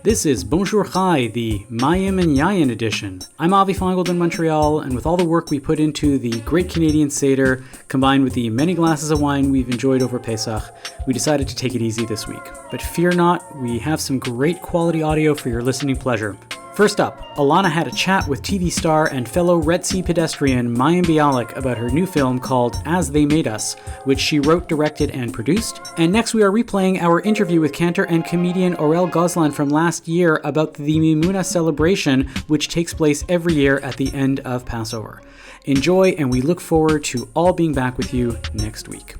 This is Bonjour Chai, the Mayim and Yayin edition. I'm Avi Feingold in Montreal, and with all the work we put into the Great Canadian Seder, combined with the many glasses of wine we've enjoyed over Pesach, we decided to take it easy this week. But fear not, we have some great quality audio for your listening pleasure. First up, Ilana had a chat with TV star and fellow Red Sea pedestrian Mayim Bialik about her new film called As They Made Us, which she wrote, directed, and produced. And next we are replaying our interview with cantor and comedian Orel Gozlan from last year about the Mimuna celebration, which takes place every year at the end of Passover. Enjoy, and we look forward to all being back with you next week.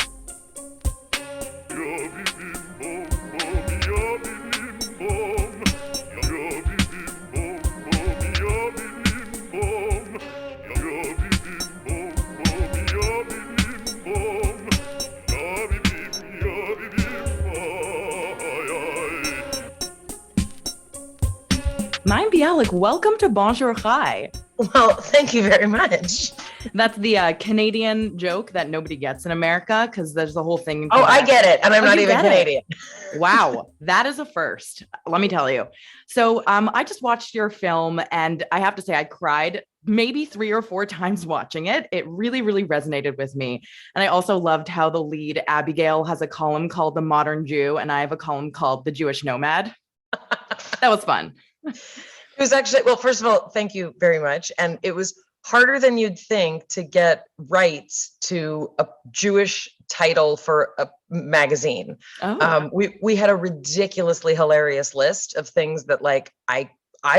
Mayim Bialik, welcome to Bonjour Chai. Well, thank you very much. That's the Canadian joke that nobody gets in America because there's the whole thing. Oh, I get it. And I'm not even Canadian. Wow. That is a first. Let me tell you. So I just watched your film and I have to say I cried maybe 3 or 4 times watching it. It really, really resonated with me. And I also loved how the lead, Abigail, has a column called The Modern Jew and I have a column called The Jewish Nomad. That was fun. It was actually, well, first of all, thank you very much. And it was harder than you'd think to get rights to a Jewish title for a magazine. Oh. We had a ridiculously hilarious list of things that like I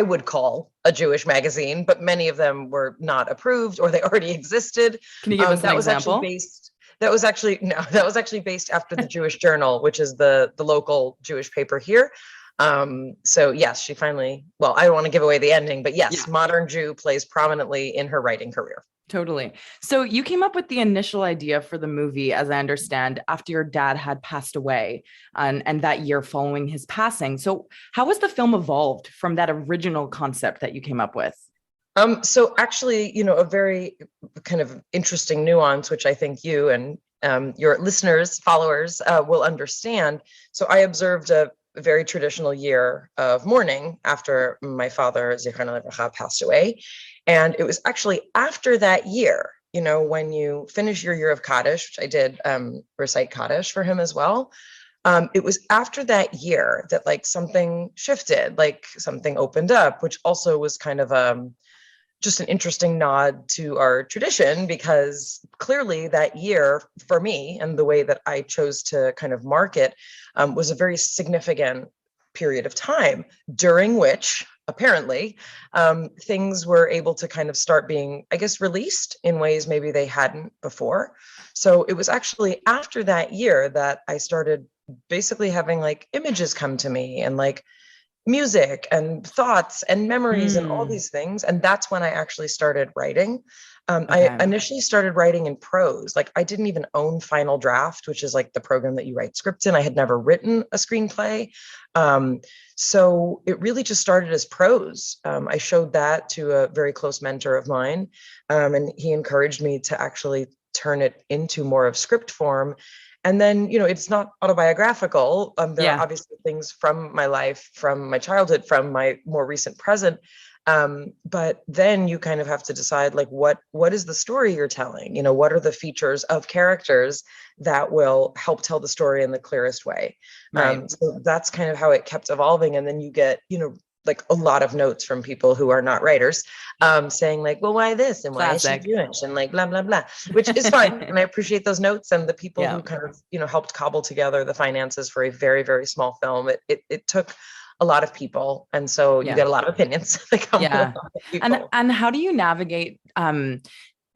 would call a Jewish magazine, but many of them were not approved or they already existed. Can you give us an example? That was actually based after the Jewish Journal, which is the local Jewish paper here. So yes, she finally, well, I don't want to give away the ending, but yes, yeah. Modern Jew plays prominently in her writing career. Totally. So you came up with the initial idea for the movie, as I understand, after your dad had passed away and that year following his passing. So how has the film evolved from that original concept that you came up with? So actually, a very kind of interesting nuance, which I think you and your listeners, followers will understand. So I observed a very traditional year of mourning after my father, Zichrono Livracha, passed away. And it was actually after that year, when you finish your year of Kaddish, which I did recite Kaddish for him as well. It was after that year that like something shifted, like something opened up, which also was kind of just an interesting nod to our tradition, because clearly that year for me and the way that I chose to kind of mark it was a very significant period of time during which apparently things were able to kind of start being, I guess, released in ways maybe they hadn't before. So it was actually after that year that I started basically having like images come to me and like music and thoughts and memories and all these things. And that's when I actually started writing. Okay. I initially started writing in prose. Like I didn't even own Final Draft, which is like the program that you write scripts in. I had never written a screenplay. So it really just started as prose. I showed that to a very close mentor of mine. And he encouraged me to actually turn it into more of script form. And then, it's not autobiographical. There are obviously things from my life, from my childhood, from my more recent present. But then you kind of have to decide, like, what is the story you're telling? What are the features of characters that will help tell the story in the clearest way? Right. So that's kind of how it kept evolving. And then you get, like a lot of notes from people who are not writers, saying like, well, why this? And why is she Jewish? And like, blah, blah, blah, which is fine. And I appreciate those notes and the people who kind of, helped cobble together the finances for a very, very small film. It took a lot of people. And so you get a lot of opinions that come from a lot of people. And how do you navigate,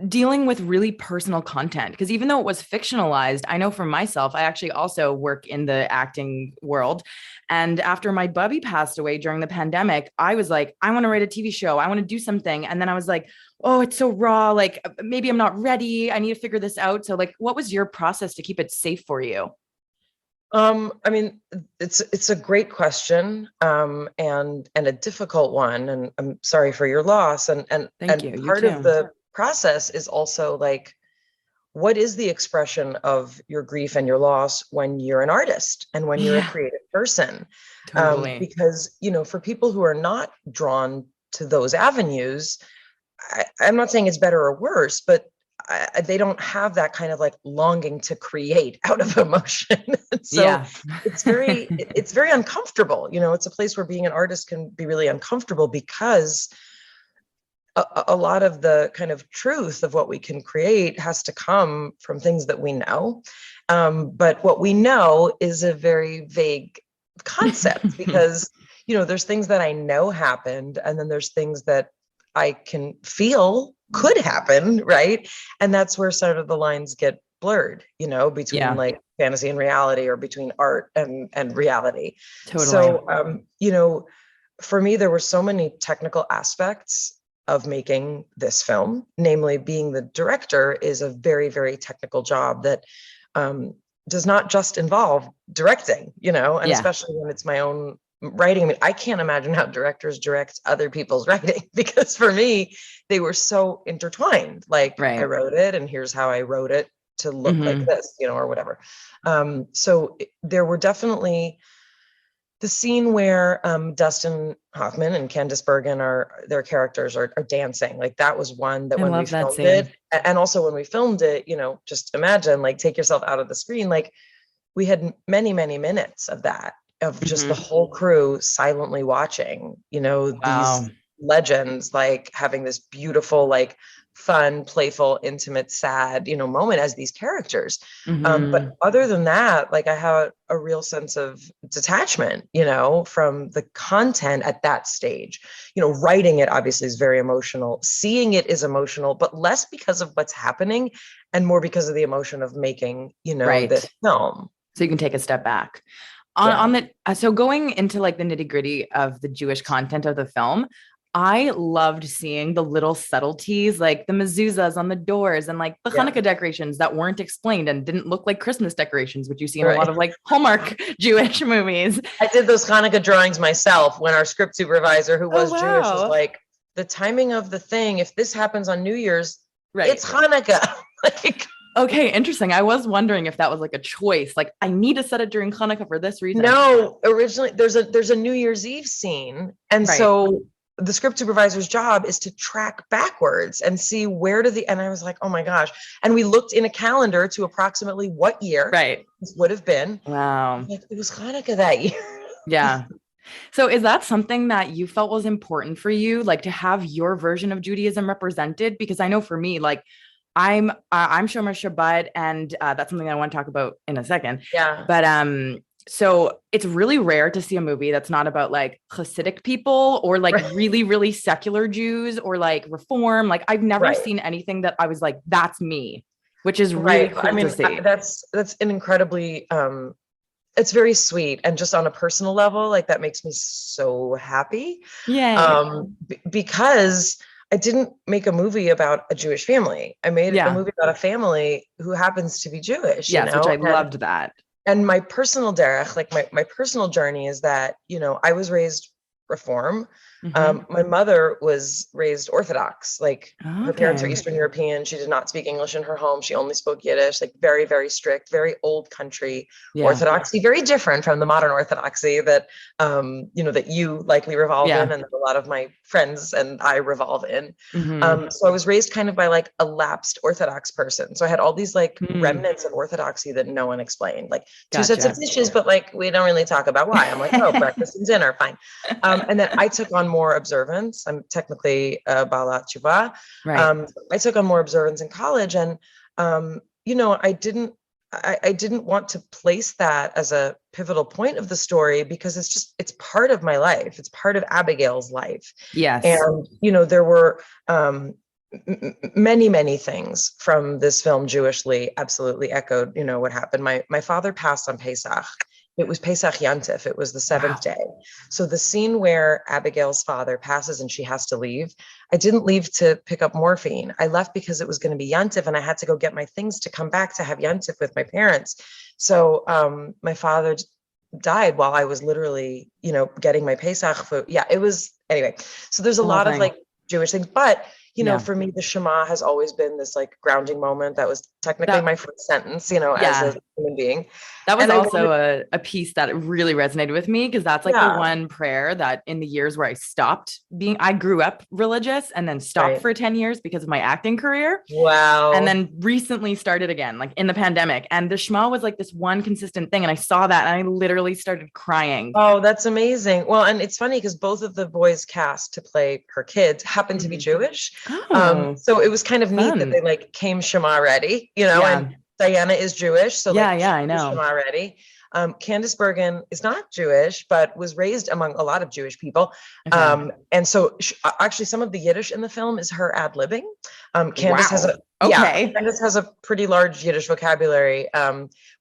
dealing with really personal content? Because even though it was fictionalized, I know for myself, I actually also work in the acting world. And after my bubby passed away during the pandemic, I was like, I want to write a TV show. I want to do something. And then I was like, oh, it's so raw. Like maybe I'm not ready. I need to figure this out. So like, what was your process to keep it safe for you? I mean, it's a great question, and a difficult one. And I'm sorry for your loss. And Thank you. Part of the process is also like, what is the expression of your grief and your loss when you're an artist and when you're a creative person? Totally. Because, for people who are not drawn to those avenues, I'm not saying it's better or worse, but they don't have that kind of like longing to create out of emotion. So it's very uncomfortable. It's a place where being an artist can be really uncomfortable because a lot of the kind of truth of what we can create has to come from things that we know. But what we know is a very vague concept because, there's things that I know happened, and then there's things that I can feel could happen, right? And that's where sort of the lines get blurred, between like fantasy and reality, or between art and reality. Totally. So, for me, there were so many technical aspects of making this film. Namely, being the director is a very, very technical job that does not just involve directing, and especially when it's my own writing. I mean, I can't imagine how directors direct other people's writing, because for me, they were so intertwined. Like, I wrote it, and here's how I wrote it to look like this, or whatever. So there were definitely the scene where Dustin Hoffman and Candice Bergen their characters are dancing. Like, that was one that when we filmed it, and also when we filmed it, just imagine, like, take yourself out of the screen. Like, we had many, many minutes of that, of just the whole crew silently watching, these legends, like, having this beautiful, like, fun, playful, intimate, sad, moment as these characters. But other than that, like, I had a real sense of detachment, from the content at that stage. Writing it obviously is very emotional. Seeing it is emotional, but less because of what's happening and more because of the emotion of making, this film. So you can take a step back. So going into like the nitty gritty of the Jewish content of the film, I loved seeing the little subtleties, like the mezuzahs on the doors and like the Hanukkah decorations that weren't explained and didn't look like Christmas decorations, which you see in a lot of like Hallmark Jewish movies. I did those Hanukkah drawings myself when our script supervisor, who was Jewish, was like, the timing of the thing, if this happens on New Year's, it's Hanukkah. Like, okay, interesting. I was wondering if that was like a choice. Like, I need to set it during Hanukkah for this reason. No, originally there's a New Year's Eve scene. And so the script supervisor's job is to track backwards and see and I was like, oh my gosh. And we looked in a calendar to approximately what year this would have been. Wow. Like, it was Hanukkah that year. Yeah. So is that something that you felt was important for you, like to have your version of Judaism represented? Because I know for me, like, I'm Shomer Shabbat, and that's something I want to talk about in a second. Yeah. But so it's really rare to see a movie that's not about like Hasidic people or like really, really secular Jews or like Reform. Like, I've never seen anything that I was like, that's me, which is really cool to see. That's an incredibly it's very sweet, and just on a personal level, like, that makes me so happy. Yeah. Because I didn't make a movie about a Jewish family. I made a movie about a family who happens to be Jewish. Yes, which I loved that. And my personal derech, like my personal journey, is that, I was raised Reform. My mother was raised Orthodox. Like, her parents are Eastern European. She did not speak English in her home. She only spoke Yiddish, like very, very strict, very old country Orthodoxy, very different from the modern Orthodoxy that, that you likely revolve in, and that a lot of my friends and I revolve in. So I was raised kind of by like a lapsed Orthodox person. So I had all these like remnants of Orthodoxy that no one explained, like two sets of dishes, but like, we don't really talk about why. I'm like, oh, breakfast and dinner, fine. And then I took on more observance. I'm technically a Balat Tshuva. I took on more observance in college, and I didn't want to place that as a pivotal point of the story, because it's part of my life. It's part of Abigail's life. Yes. And there were many, many things from this film Jewishly absolutely echoed what happened. My father passed on Pesach. It was Pesach Yantif. It was the seventh day. So the scene where Abigail's father passes and she has to leave, I didn't leave to pick up morphine. I left because it was going to be Yantif, and I had to go get my things to come back to have Yantif with my parents. So my father died while I was literally, getting my Pesach food. Yeah, it was, anyway. So there's a lot of like Jewish things, but for me, the Shema has always been this like grounding moment. That was technically my first sentence, as a human being. That was And also a piece that really resonated with me, because that's like the one prayer that in the years where I grew up religious and then stopped for 10 years because of my acting career. Wow. And then recently started again, like in the pandemic. And the Shema was like this one consistent thing. And I saw that and I literally started crying. Oh, that's amazing. Well, and it's funny because both of the boys cast to play her kids happen to be Jewish. So it was kind of neat that they like came Shema ready, and Diana is Jewish. So I know. Shema ready. Candice Bergen is not Jewish, but was raised among a lot of Jewish people. Okay. And so actually some of the Yiddish in the film is her ad-libbing. Candice has Candice has a pretty large Yiddish vocabulary,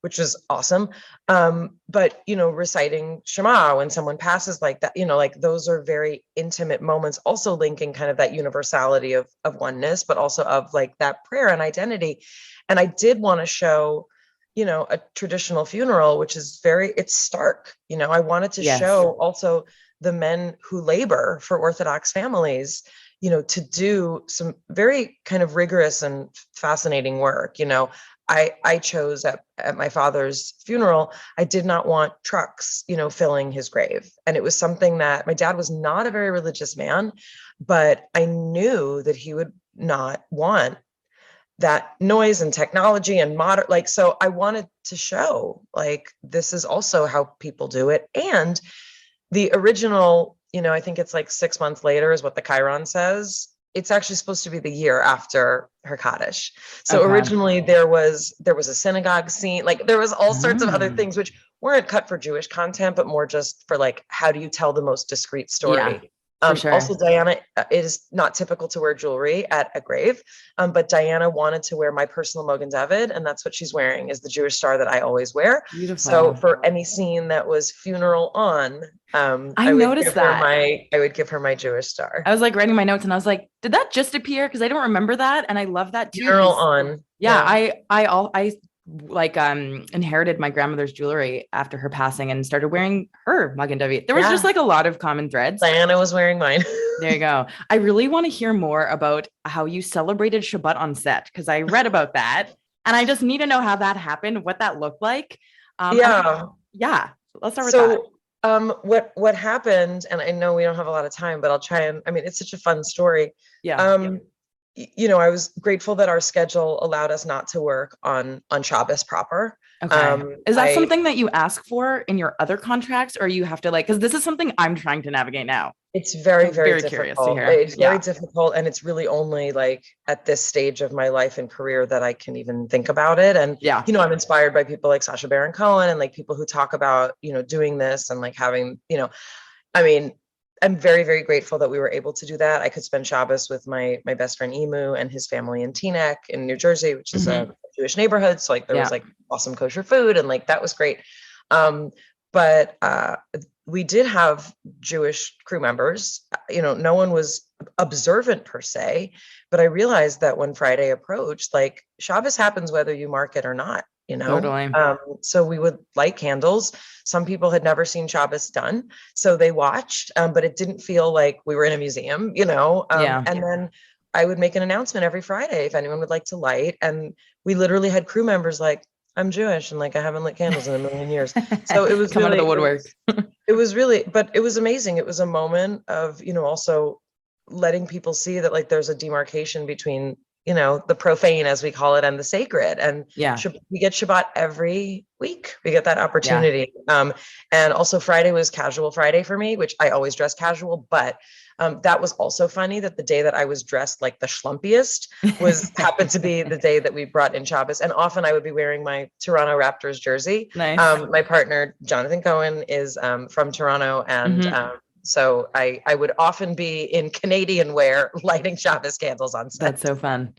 which is awesome. But, reciting Shema when someone passes like that, like those are very intimate moments, also linking kind of that universality of oneness, but also of like that prayer and identity. And I did want to show, a traditional funeral, which is it's stark. I wanted to show also the men who labor for Orthodox families, to do some very kind of rigorous and fascinating work. I chose at my father's funeral, I did not want trucks, filling his grave. And it was something that my dad was not a very religious man, but I knew that he would not want that noise and technology and modern, so I wanted to show this is also how people do it. And the original, I think it's like 6 months later is what the Chiron says. It's actually supposed to be the year after her Kaddish. So originally there was a synagogue scene, there was all sorts of other things which weren't cut for Jewish content, but more just for how do you tell the most discreet story? Also, Diana, it is not typical to wear jewelry at a grave, but Diana wanted to wear my personal Mogen David, and that's what she's wearing, is the Jewish star that I always wear. Beautiful. So for any scene that was funeral on, I would give her my Jewish star. I was writing my notes and I was like, did that just appear? Because I don't remember that, and I love that too. Funeral on. I inherited my grandmother's jewelry after her passing and started wearing her Magen David. There was just a lot of common threads. Diana was wearing mine. There you go. I really want to hear more about how you celebrated Shabbat on set, because I read about that and I just need to know how that happened, what that looked like. Let's start with that. What happened, and I know we don't have a lot of time, but I'll try and, it's such a fun story. I was grateful that our schedule allowed us not to work on Shabbos proper. Okay. Is that something that you ask for in your other contracts, or you have to because this is something I'm trying to navigate now? It's very, very difficult. Curious to hear. It's very difficult. And it's really only at this stage of my life and career that I can even think about it. And, I'm inspired by people like Sacha Baron Cohen and people who talk about, doing this and having, I'm very, very grateful that we were able to do that. I could spend Shabbos with my best friend Emu and his family in Teaneck in New Jersey, which is a Jewish neighborhood. So there was awesome kosher food and that was great. But we did have Jewish crew members. No one was observant per se, but I realized that when Friday approached, Shabbos happens whether you mark it or not. Totally. So we would light candles. Some people had never seen Shabbos done, so they watched, but it didn't feel like we were in a museum, and then I would make an announcement every Friday if anyone would like to light. And we literally had crew members I'm Jewish and I haven't lit candles in a million years. So it was come out of the woodwork. It was really, but it was amazing. It was a moment of, also letting people see that there's a demarcation between the profane, as we call it, and the sacred. And we get Shabbat every week. We get that opportunity. And also Friday was casual Friday for me, which I always dress casual, but that was also funny that the day that I was dressed like the schlumpiest happened to be the day that we brought in Shabbos. And often I would be wearing my Toronto Raptors jersey. Nice. My partner, Jonathan Cohen, is from Toronto, and so I would often be in Canadian wear lighting Shabbos candles on set. That's so fun.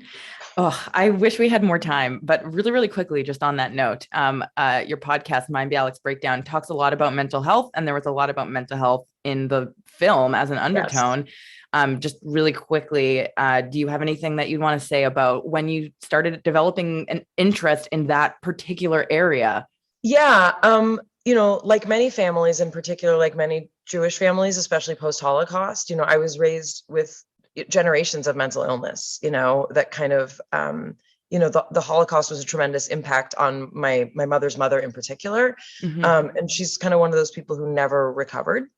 Oh, I wish we had more time, but really, really quickly, just on that note, your podcast, Mayim Bialik's Breakdown, talks a lot about mental health, and there was a lot about mental health in the film as an undertone. Yes. Just really quickly, do you have anything that you'd want to say about when you started developing an interest in that particular area? Yeah. Like many families, in particular, like many Jewish families, especially post-Holocaust, I was raised with generations of mental illness, that kind of, the Holocaust was a tremendous impact on my mother's mother in particular. And she's kind of one of those people who never recovered.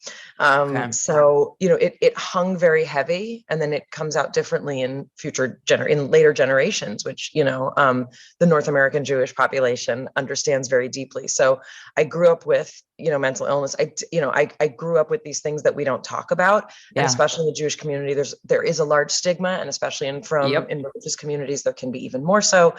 So, it hung very heavy, and then it comes out differently in in later generations, which, the North American Jewish population understands very deeply. So I grew up with, mental illness. I grew up with these things that we don't talk about, and especially in the Jewish community, there is a large stigma, and especially in religious communities, there can be even more so.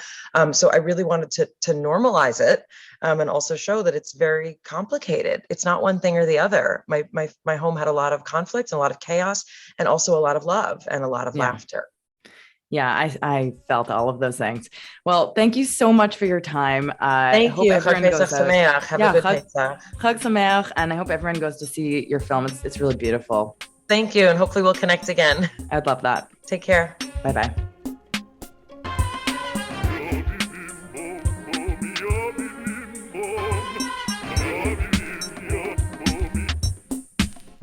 So I really wanted to normalize it, and also show that it's very complicated. It's not one thing or the other. My home had a lot of conflict, and a lot of chaos, and also a lot of love and a lot of laughter. Yeah, I felt all of those things. Well, thank you so much for your time. Thank you. Have a good Pesach. Chag Sameach, and I hope everyone goes to see your film. It's really beautiful. Thank you, and hopefully we'll connect again. I'd love that. Take care. Bye-bye.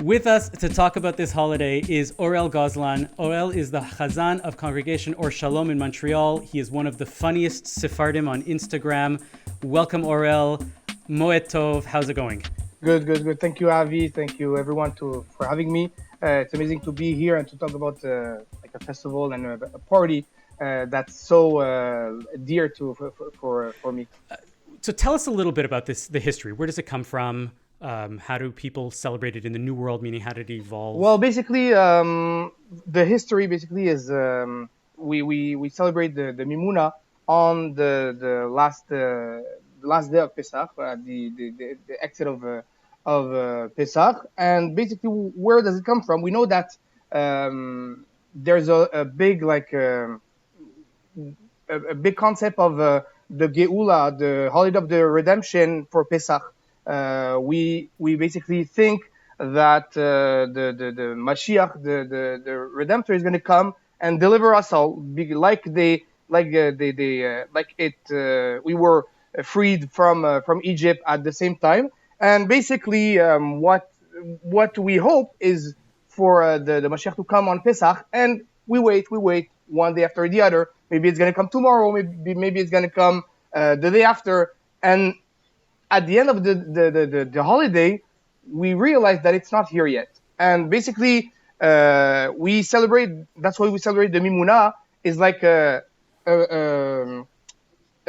With us to talk about this holiday is Orel Gozlan. Orel is the Chazan of Congregation Or Shalom in Montreal. He is one of the funniest Sephardim on Instagram. Welcome, Orel. Moed Tov. How's it going? Good. Thank you, Avi. Thank you, everyone, for having me. It's amazing to be here and to talk about a festival and a party that's so dear for me. So tell us a little bit about the history. Where does it come from? How do people celebrate it in the New World? Meaning, how did it evolve? Well, basically, the history is we celebrate the Mimuna on the last day of Pesach, the exit of Pesach, and basically, where does it come from? We know that there's a big a big concept of the Geula, the holiday of the redemption for Pesach. We basically think that the Mashiach, the Redemptor, is going to come and deliver us all, we were freed from Egypt at the same time. And basically, what we hope is for the Mashiach to come on Pesach, and we wait one day after the other. Maybe it's going to come tomorrow. Maybe it's going to come the day after, and at the end of the holiday, we realize that it's not here yet. And basically, we celebrate, that's why we celebrate the Mimuna, is like a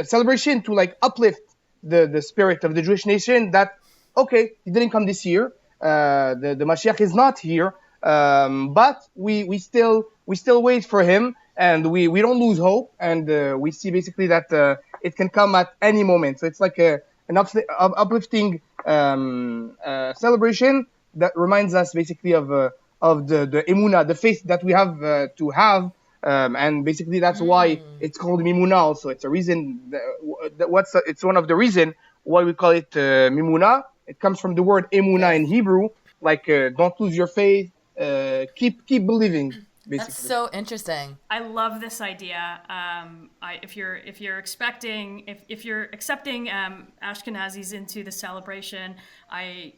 celebration to uplift the spirit of the Jewish nation that, okay, he didn't come this year, the Mashiach is not here, but we still wait for him, and we don't lose hope, and we see basically that it can come at any moment. So it's like an uplifting celebration that reminds us basically of the emunah, the faith that we have to have, and basically that's why it's called Mimuna. Also, it's a reason. It's one of the reason why we call it Mimuna. It comes from the word emunah in Hebrew, don't lose your faith, keep believing. Basically. That's so interesting. I love this idea. If you're accepting Ashkenazis into the celebration, I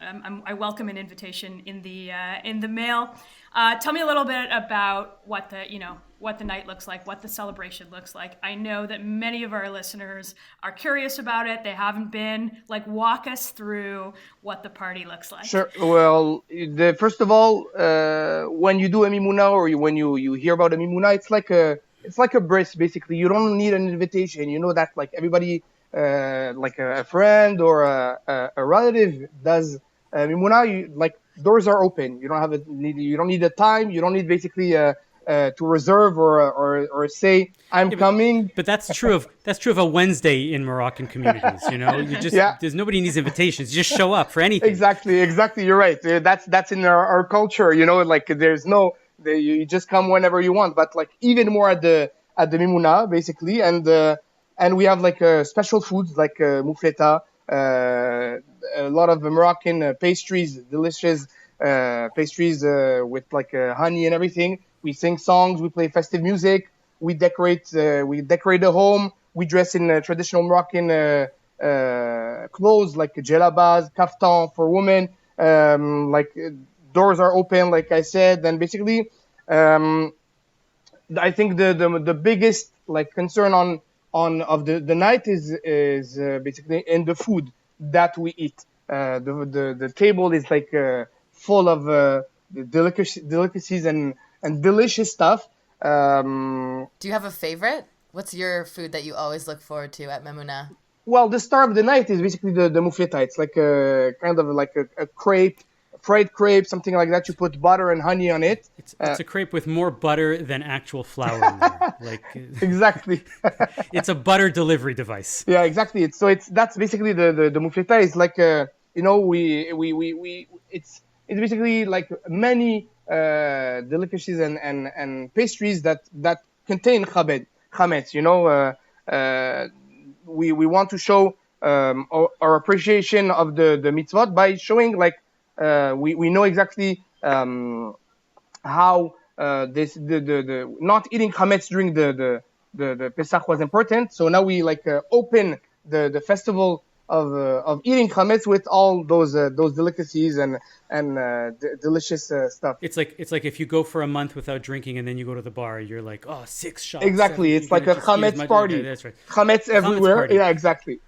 welcome an invitation in the mail. Tell me a little bit about what the night looks like, what the celebration looks like. I know that many of our listeners are curious about it. They haven't been. Walk us through what the party looks like. Sure. Well, first of all, when you do a mimuna or when you hear about a mimuna, it's like a bris. Basically, you don't need an invitation. You know that everybody, a friend or a relative does mimuna. Doors are open. You don't need a time. You don't need basically to reserve or say I'm coming. But that's true of a Wednesday in Moroccan communities. There's nobody needs invitations. You just show up for anything. Exactly. You're right. That's in our culture. There's no. You just come whenever you want. But even more at the Mimuna basically, and we have special foods like moufleta, a lot of Moroccan pastries, delicious pastries with honey and everything. We sing songs, we play festive music, we decorate the home, we dress in traditional Moroccan clothes like djellabas, kaftan for women. Doors are open, like I said, and basically I think the biggest like concern on of the night is basically in the food that we eat. The table is like full of delicacies and delicious stuff. Do you have a favorite? What's your food that you always look forward to at Memuna? Well, the star of the night is basically the mufleta. It's like a kind of like a crepe, fried crepe, something like that. You put butter and honey on it. It's a crepe with more butter than actual flour in there. Like Exactly. it's a butter delivery device. Yeah, exactly. That's basically the mufleta is like it's basically like many delicacies and pastries that contain chametz. We want to show our appreciation of the mitzvot by showing like we know exactly how this the not eating chametz during the Pesach was important. So now we like open the festival of eating chametz with all those delicacies and delicious stuff. It's like if you go for a month without drinking and then you go to the bar, you're like, oh, 6 shots. Exactly, it's like a chametz party. Okay, that's right. Chametz everywhere. Party. Yeah, exactly.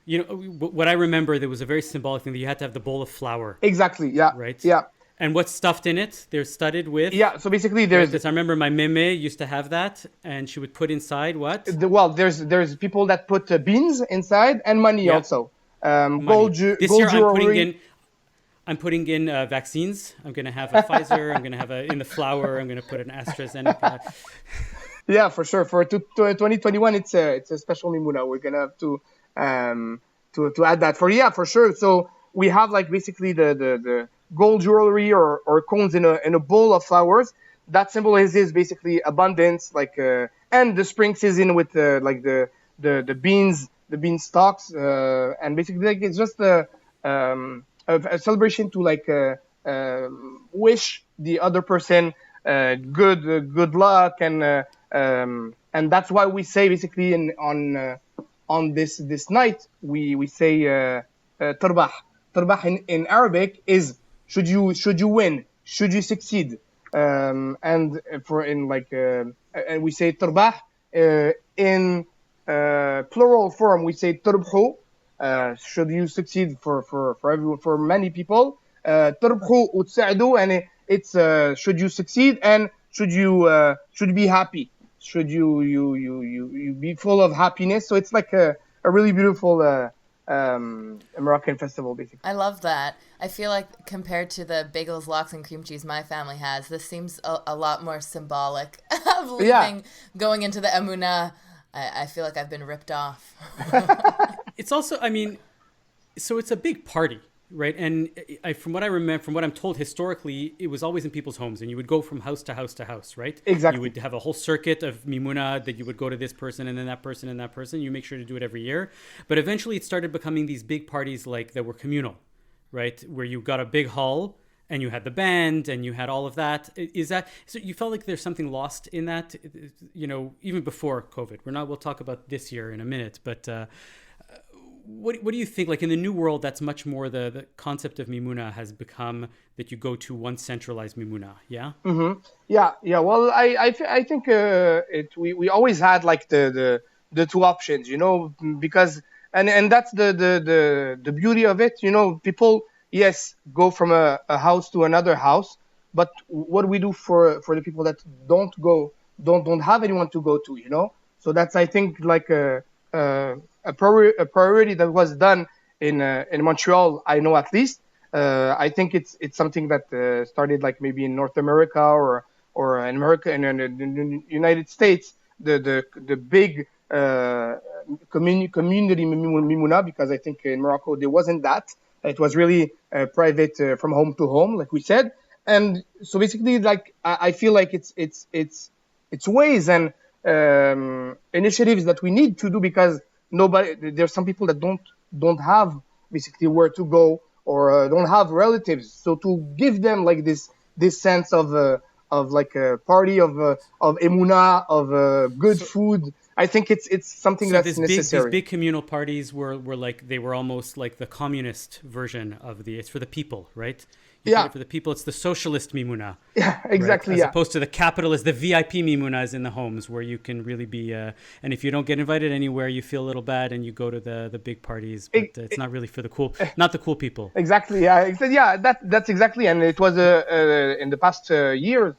You know what I remember? There was a very symbolic thing that you had to have the bowl of flour. Exactly. Yeah. Right. Yeah. And what's stuffed in it? They're studded with. Yeah. So basically, there's. I remember my meme used to have that, and she would put inside what? There's people that put beans inside and money also. Money. Gold This gold year jewelry. I'm putting in vaccines. I'm going to have a Pfizer. I'm going to have in the flour. I'm going to put an AstraZeneca. Yeah, for sure. For 2021, it's a special mimuna. We're gonna have to add that for sure. So we have like basically the gold jewelry or cones in a bowl of flowers. That symbolizes basically abundance, like and the spring season with like the beans, the bean stalks, and basically like it's just a celebration to like wish the other person good luck and that's why we say basically on this night we say tarbah. Tarbah in Arabic is should you win, should you succeed, and for in like and we say tarbah in plural form we say tarbhu, should you succeed for everyone, for many people, tarbhu وتساعدوا, and it's should you succeed and should you be happy, should you be full of happiness. So it's like a really beautiful Moroccan festival basically. I love that. I feel like compared to the bagels, lox, and cream cheese my family has, this seems a lot more symbolic of leaving, going into the Emunah. I feel like I've been ripped off. It's also, I mean, so it's a big party, right? And from what I remember, from what I'm told historically, it was always in people's homes, and you would go from house to house to house, right? Exactly. You would have a whole circuit of mimuna that you would go to this person and then that person and that person. You make sure to do it every year. But eventually it started becoming these big parties like that were communal, right? Where you got a big hall and you had the band and you had all of that. Is that, so you felt like there's something lost in that, you know, even before COVID? We'll talk about this year in a minute, but what do you think? Like in the new world, that's much more the concept of mimuna has become that you go to one centralized mimuna. Yeah. Mm-hmm. Yeah. Well, I think we always had like the two options, you know, because and that's the beauty of it, you know. People, yes, go from a house to another house, but what do we do for the people that don't have anyone to go to, you know? So that's, I think, like a priority that was done in Montreal, I know at least. I think it's something that started like maybe in North America or in America and in the United States. The big community mimuna, because I think in Morocco there wasn't that. It was really private from home to home, like we said. And so basically, like I feel like it's ways and initiatives that we need to do, because there's some people that don't have basically where to go or don't have relatives. So to give them like this sense of like a party of emuna, of good food I think it's something that's necessary. These big communal parties were like, they were almost like the communist version of it's for the people, right? For the people, it's the socialist mimuna. Yeah, exactly. Right? As opposed to the capitalist, the VIP mimunas in the homes where you can really be, and if you don't get invited anywhere, you feel a little bad and you go to the big parties, but it's not really for not the cool people. Exactly. Yeah. That's exactly. And it was in the past years,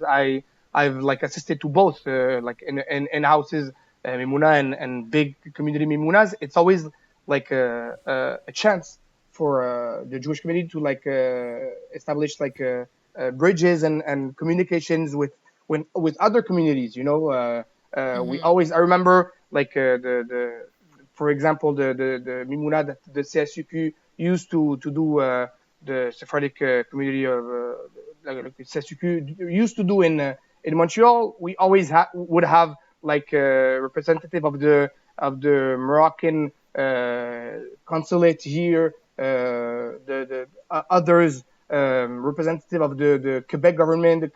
I've like assisted to both, like in houses, mimuna and big community mimunas. It's always like a chance for the Jewish community to like establish like bridges and communications with other communities. You know, I remember like for example the mimuna that the CSUQ used to do, the Sephardic community of like the CSUQ used to do in Montreal. We always would have like a representative of the Moroccan consulate here. The others, representative of the Quebec government, the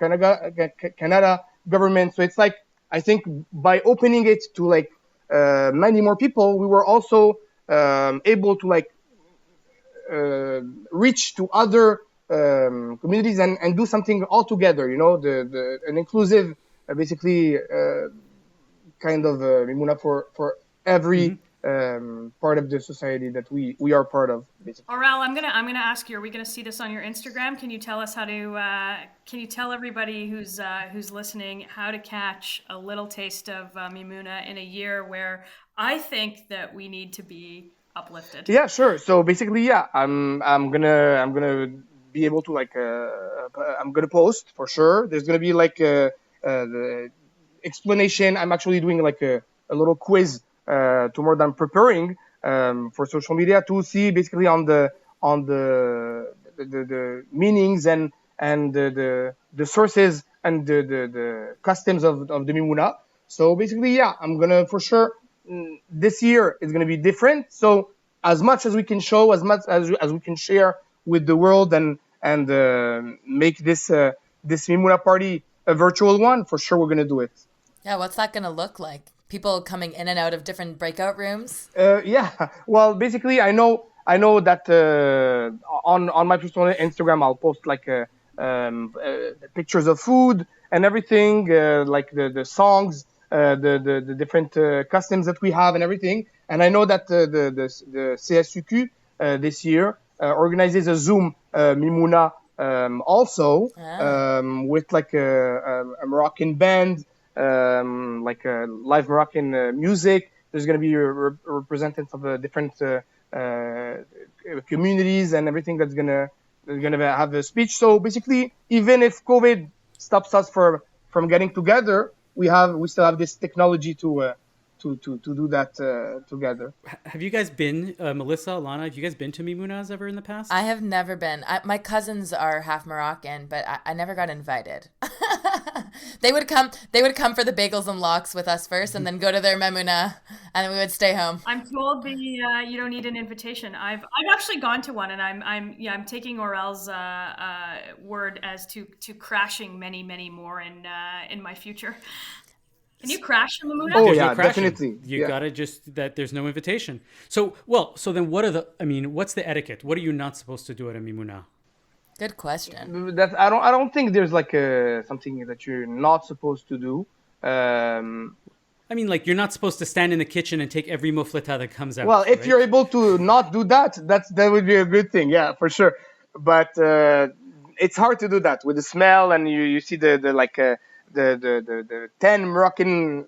Canada government. So it's like, I think by opening it to like many more people, we were also able to like reach to other communities and do something all together. You know, an inclusive, basically kind of mimuna for every part of the society that we are part of, basically. Aurel, I'm gonna ask you, are we gonna see this on your Instagram? Can you tell us how to can you tell everybody who's listening how to catch a little taste of Mimuna in a year where I think that we need to be uplifted? Yeah, sure. So basically, I'm gonna be able to like I'm gonna post for sure. There's gonna be like the explanation. I'm actually doing like a little quiz tomorrow that I'm preparing for social media to see basically on the meanings and the sources and the customs of the Mimuna. So basically, I'm gonna for sure this year is gonna be different. So as much as we can show, as much as we can share with the world and make this Mimuna party a virtual one, for sure we're gonna do it. Yeah, what's that gonna look like? People coming in and out of different breakout rooms? Well, basically, I know that on my personal Instagram, I'll post like pictures of food and everything, like the songs, the different customs that we have and everything. And I know that the CSUQ this year organizes a Zoom Mimuna also with like a Moroccan band. Like live Moroccan music. There's going to be representatives of different communities and everything that's gonna have a speech. So basically, even if COVID stops us from getting together, we still have this technology to do that together. Have you guys been, Melissa, Ilana, have you guys been to Mimunas ever in the past? I have never been. My cousins are half Moroccan, but I never got invited. They would come for the bagels and lox with us first, and then go to their memuna, and then we would stay home. I'm told you don't need an invitation. I've actually gone to one, and I'm taking Aurel's word as to crashing many more in my future. Can you crash in the Mimuna? Oh, yeah, definitely. You gotta just, that there's no invitation. So then what's the etiquette? What are you not supposed to do at a Mimuna? Good question. I don't think there's like something that you're not supposed to do. I mean, like, you're not supposed to stand in the kitchen and take every mufleta that comes out. Well, if you're able to not do that, that would be a good thing, yeah, for sure. But it's hard to do that with the smell, and you see the 10 Moroccan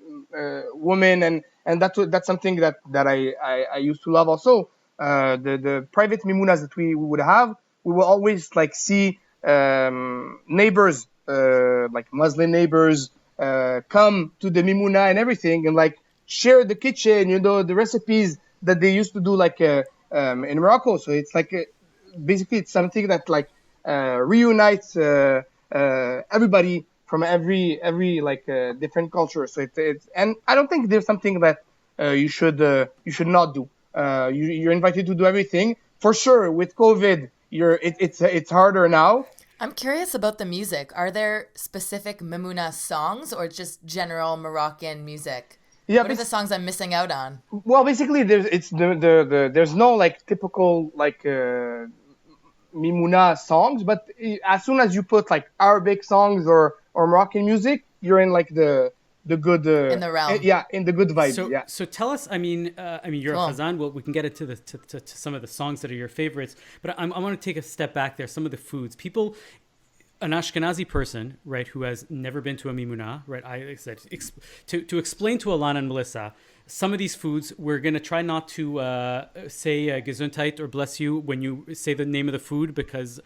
women, and that's something that I used to love also. The private mimunas that we would have, we will always like see neighbors, like Muslim neighbors, come to the mimuna and everything, and like share the kitchen, the recipes that they used to do like in Morocco. So it's like basically it's something that like reunites everybody from every like different culture. So it's and I don't think there's something that you should not do. You're invited to do everything for sure. With COVID, it's harder now. I'm curious about the music. Are there specific Mimuna songs or just general Moroccan music? Yeah, What are the songs I'm missing out on? well, basically, there's no like typical like Mimuna songs, but as soon as you put like Arabic songs or Moroccan music, you're in like the good In the realm. in the good vibe. So, Yeah. so tell us. I mean, you're Cool. a Chazan. Well, we can get into to some of the songs that are your favorites. But I want to take a step back there. Some of the foods, people, an Ashkenazi person, right, who has never been to a mimuna, right? I said to explain to Ilana and Melissa some of these foods. We're gonna try not to say Gesundheit or bless you when you say the name of the food, because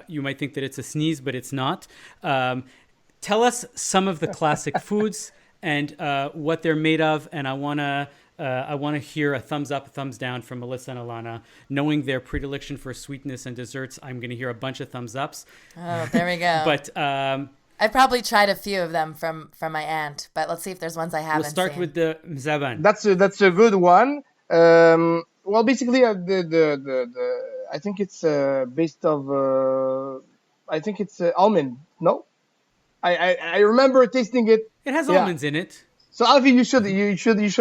you might think that it's a sneeze, but it's not. Tell us some of the classic foods and what they're made of, and I wanna hear a thumbs up, a thumbs down from Melissa and Ilana. Knowing their predilection for sweetness and desserts, I'm gonna hear a bunch of thumbs ups. Oh, there we go. But I've probably tried a few of them from my aunt, but let's see if there's ones I haven't we'll start seen. with the mzaban. That's a good one. Well, basically, the I think it's based of I think it's almond. No, I remember tasting it. It has Yeah. almonds in it. So Avi, you should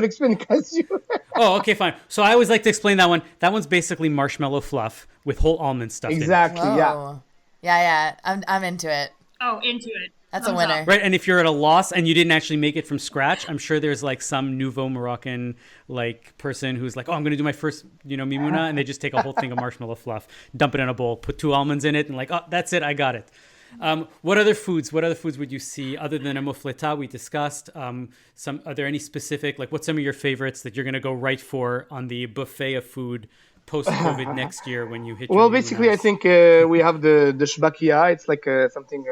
explain because you. Oh, okay, fine. So I always like to explain that one. That one's basically marshmallow fluff with whole almonds stuffed Exactly. Yeah. Whoa. Yeah. I'm into it. Oh, into it. That's a Thumbs winner. up. Right, and if you're at a loss and you didn't actually make it from scratch, I'm sure there's like some nouveau Moroccan like person who's like, oh, I'm gonna do my first, mimuna, and they just take a whole thing of marshmallow fluff, dump it in a bowl, put 2 almonds in it, and like, oh, that's it, I got it. What other foods would you see other than a mufleta we discussed? Are there any specific, like, what's some of your favorites that you're gonna go right for on the buffet of food post-COVID next year when you hit your Well, mimunas? basically, I think we have the shbakia. It's like something.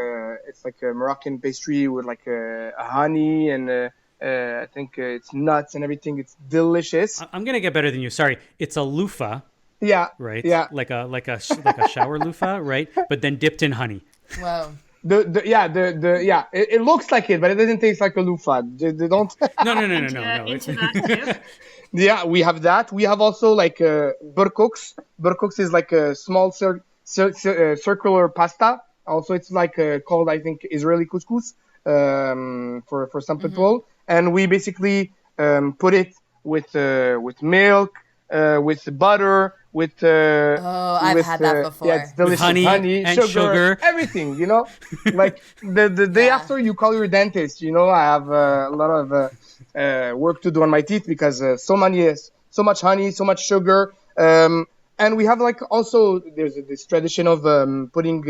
It's like a Moroccan pastry with like a honey and I think it's nuts and everything. It's delicious. I'm gonna get better than you. Sorry, it's a loofah, Yeah. right? Yeah. Like a shower loofah, right? But then dipped in honey. Whoa. It looks like it, but it doesn't taste like a loofah. They don't. No. Into that too. Yeah, we have that. We have also like burkoks. Burkoks is like a small circular pasta. Also, it's like called, I think, Israeli couscous for some people. And we basically put it with milk, with butter, with I've had that before. Yeah, it's delicious. With honey and sugar. Everything. Like the day after you call your dentist. I have a lot of work to do on my teeth because so much honey, so much sugar, and we have like also there's this tradition of putting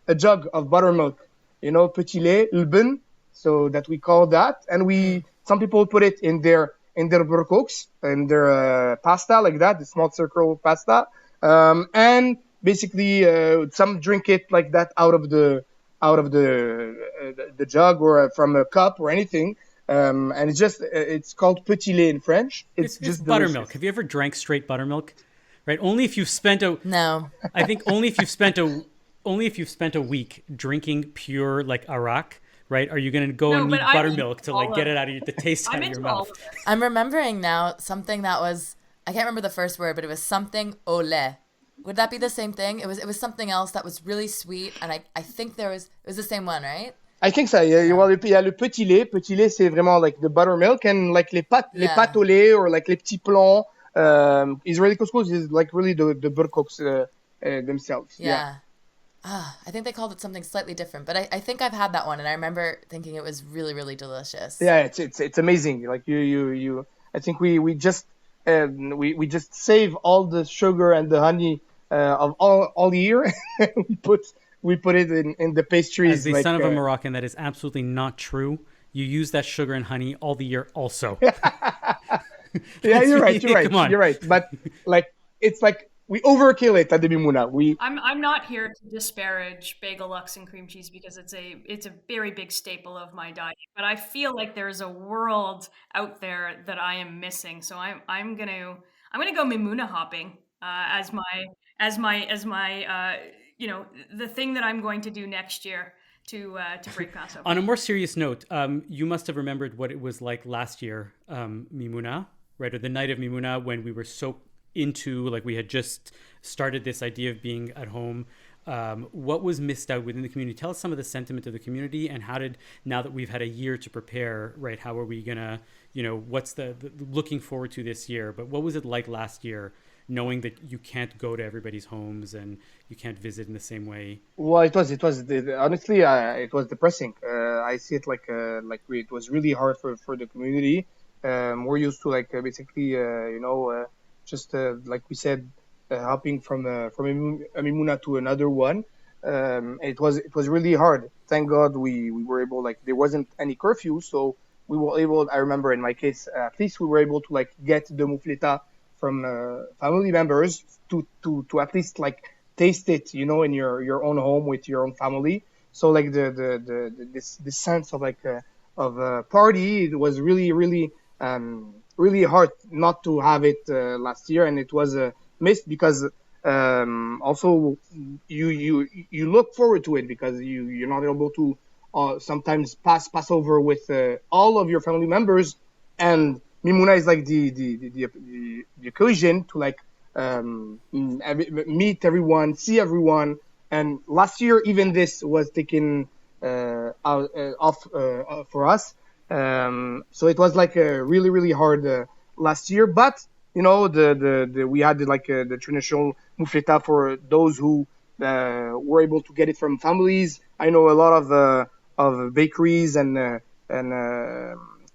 a jug of buttermilk, petit lait, lben, so that we call that, and some people put it in their burkoks, in their pasta like that, the small circle pasta, and basically some drink it like that out of the jug or from a cup or anything. And it's called petit lait in French. It's just buttermilk. delicious. Have you ever drank straight buttermilk? Right? Only if you've spent No. I think only if you've spent a week drinking pure like arak, right? Are you going to go and need buttermilk to like get it out of the taste out of your mouth? I'm remembering now something that was, I can't remember the first word, but it was something au lait. Would that be the same thing? It was something else that was really sweet, and I think it was the same one, right? I think so. Yeah. Well, il y a le petit lait. Petit lait, c'est vraiment like the buttermilk, and like les pâtes au lait or like les petits plans. Israeli couscous is like really the burkoks themselves. Yeah. I think they called it something slightly different, but I think I've had that one, and I remember thinking it was really, really delicious. Yeah, it's amazing. Like you I think we just save all the sugar and the honey of all year. we put it in the pastries. As the son of a Moroccan, that is absolutely not true. You use that sugar and honey all the year also. Yeah, you're right. Come on. You're right. But like it's like we overkill it at the Mimuna. I'm not here to disparage bagel lux and cream cheese because it's a very big staple of my diet. But I feel like there's a world out there that I am missing. So I'm gonna go Mimuna hopping as my the thing that I'm going to do next year to break Passover. On a more serious note, you must have remembered what it was like last year, Mimuna, right? Or the night of Mimuna when we were so into, like we had just started this idea of being at home. what was missed out within the community? Tell us some of the sentiment of the community, and now that we've had a year to prepare, right? How are we gonna, what's the looking forward to this year? But what was it like last year, knowing that you can't go to everybody's homes and you can't visit in the same way? Well, honestly, it was depressing. I see it it was really hard for the community. We're used to basically, just like we said, hopping from a Mimuna to another one. It was really hard. Thank God we were able, there wasn't any curfew, so we were able. I remember in my case, at least we were able to get the mufleta from family members to at least taste it, in your own home with your own family. So this sense of party, it was really really really hard not to have it last year, and it was missed because also you look forward to it because you're not able to sometimes pass over with all of your family members, and Mimuna is the occasion to meet everyone, see everyone. And last year, even this was taken off for us. So it was a really really hard last year. But we had the traditional mufleta for those who were able to get it from families. I know a lot of bakeries and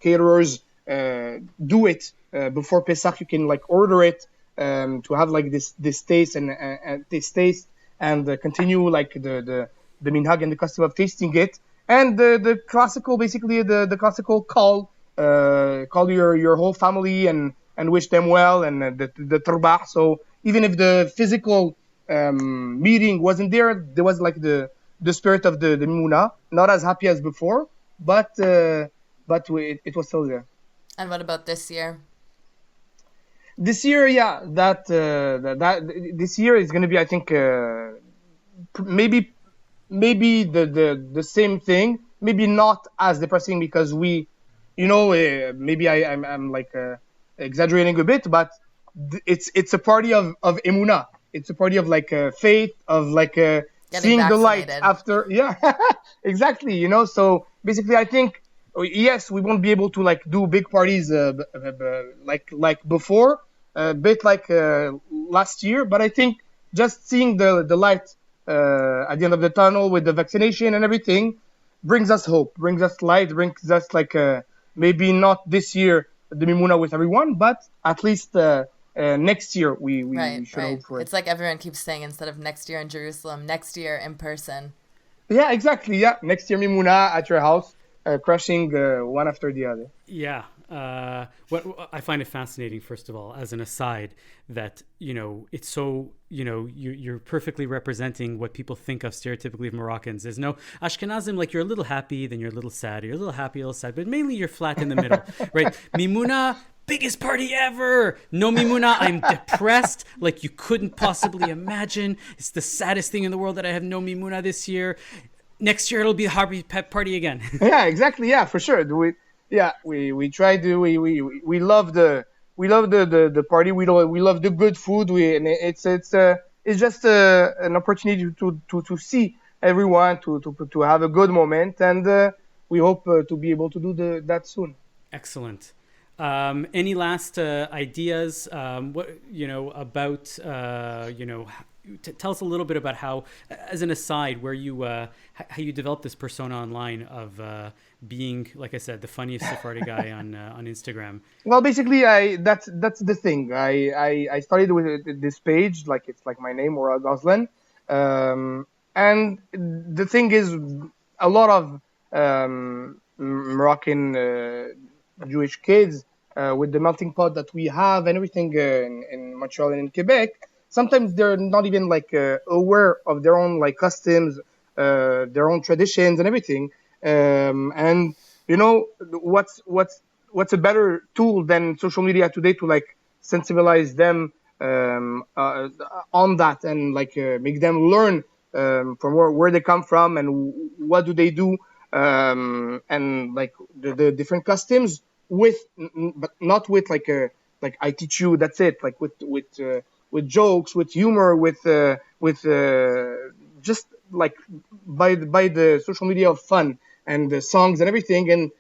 caterers do it before Pesach. You can order it to have this taste and taste and continue the minhag and the custom of tasting it, and the classical, basically the classical call your whole family and wish them well, and the tarbah. So even if the physical meeting wasn't there, there was the spirit of the Mimuna, not as happy as before, but it was still there. And what about this year? This year, yeah, that this year is going to be, I think, maybe the same thing. Maybe not as depressing because maybe I'm exaggerating a bit, but it's a party of emuna. It's a party of faith, of seeing the light after. Yeah, exactly. So basically, I think, yes, we won't be able to do big parties like before, a bit last year. But I think just seeing the light at the end of the tunnel with the vaccination and everything brings us hope, brings us light, brings us maybe not this year the Mimuna with everyone, but at least next year we should hope for it. It's like everyone keeps saying, instead of next year in Jerusalem, next year in person. Yeah, exactly. Yeah, next year Mimuna at your house. Crushing one after the other. Yeah. What I find it fascinating, first of all, as an aside, that, it's so, you're perfectly representing what people think of stereotypically of Moroccans. There's no Ashkenazim, you're a little happy, then you're a little sad, you're a little happy, a little sad, but mainly you're flat in the middle, right? Mimuna, biggest party ever. No Mimuna, I'm depressed like you couldn't possibly imagine. It's the saddest thing in the world that I have no Mimuna this year. Next year it'll be a happy pep party again. Yeah, exactly. Yeah, for sure. We try to we love the party. We love the good food. It's just an opportunity to see everyone, to have a good moment, and we hope to be able to do that soon. Excellent. Any last ideas? About tell us a little bit about how, as an aside, where you how you developed this persona online of being, like I said, the funniest Sephardi guy on Instagram. Well, basically, that's the thing. I started with this page, it's my name, Oral Goslan, and the thing is, a lot of Moroccan Jewish kids, with the melting pot that we have and everything in Montreal and in Quebec, sometimes they're not even aware of their own customs, their own traditions and everything. And what's a better tool than social media today to sensibilize them on that, and make them learn from where they come from and what do they do, and the different customs, but not with I teach you, that's it, with jokes, with humor, with just like by the social media of fun and the songs and everything. And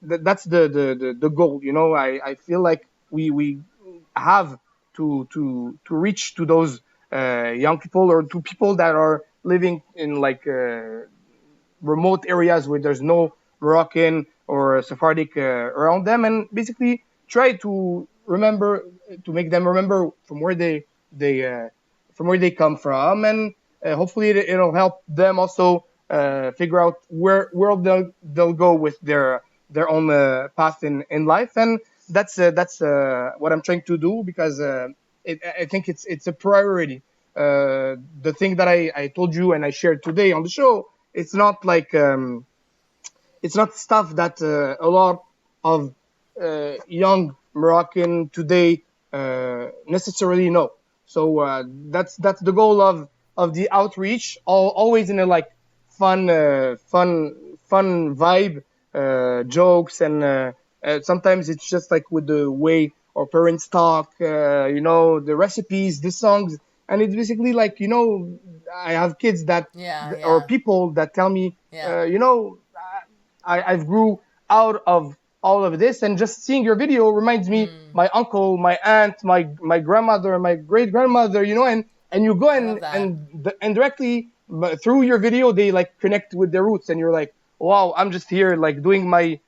that's the goal. I feel like we have to reach to those young people, or to people that are living in like remote areas where there's no Moroccan or Sephardic around them, and basically try to make them remember from where they come from, and hopefully it'll help them also figure out where they'll go with their own path in life. And that's what I'm trying to do, because I think it's a priority. The thing that I told you and I shared today on the show, it's not like it's not stuff that a lot of young Moroccan today necessarily know. So that's the goal of the outreach, always in a like fun vibe, jokes, and sometimes it's just like with the way our parents talk, the recipes, the songs, and it's basically like I have kids that or people that tell me, I've grew out of all of this, and just seeing your video reminds me my uncle, my aunt, my grandmother, my great grandmother, and you go and directly through your video they like connect with their roots, and you're like, wow, I'm just here like doing my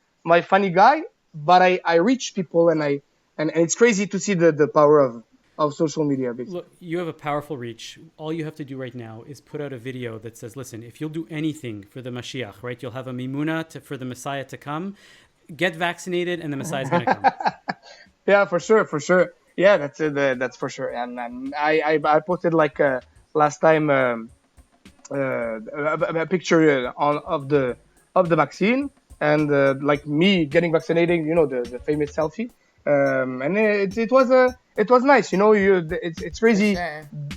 funny guy, but I reach people, and it's crazy to see the power of social media, basically. Look, you have a powerful reach. All you have to do right now is put out a video that says, listen, if you'll do anything for the Mashiach, right, you'll have a Mimuna for the Messiah to come. Get vaccinated and the Messiah's going to come. Yeah, for sure. Yeah, that's for sure. And I posted like last time a picture of the vaccine, and like me getting vaccinated, the famous selfie. And it was nice, it's crazy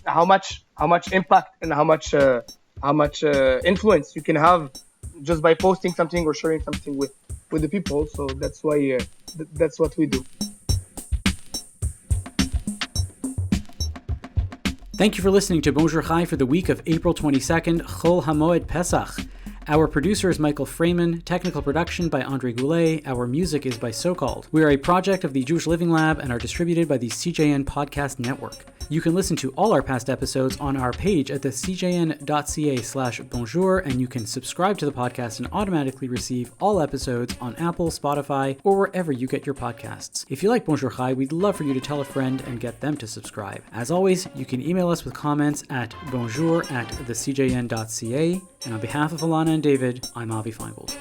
how much impact and how much influence you can have just by posting something or sharing something with the people. So that's why that's what we do. Thank you for listening to Bonjour Chai for the week of April 22nd, Chol HaMoed Pesach. Our producer is Michael Freeman, technical production by Andre Goulet, our music is by So-Called. We are a project of the Jewish Living Lab and are distributed by the CJN Podcast Network. You can listen to all our past episodes on our page at the cjn.ca/bonjour, and you can subscribe to the podcast and automatically receive all episodes on Apple, Spotify, or wherever you get your podcasts. If you like Bonjour Chai, we'd love for you to tell a friend and get them to subscribe. As always, you can email us with comments at bonjour@thecjn.ca. And on behalf of Ilana and David, I'm Avi Feingold.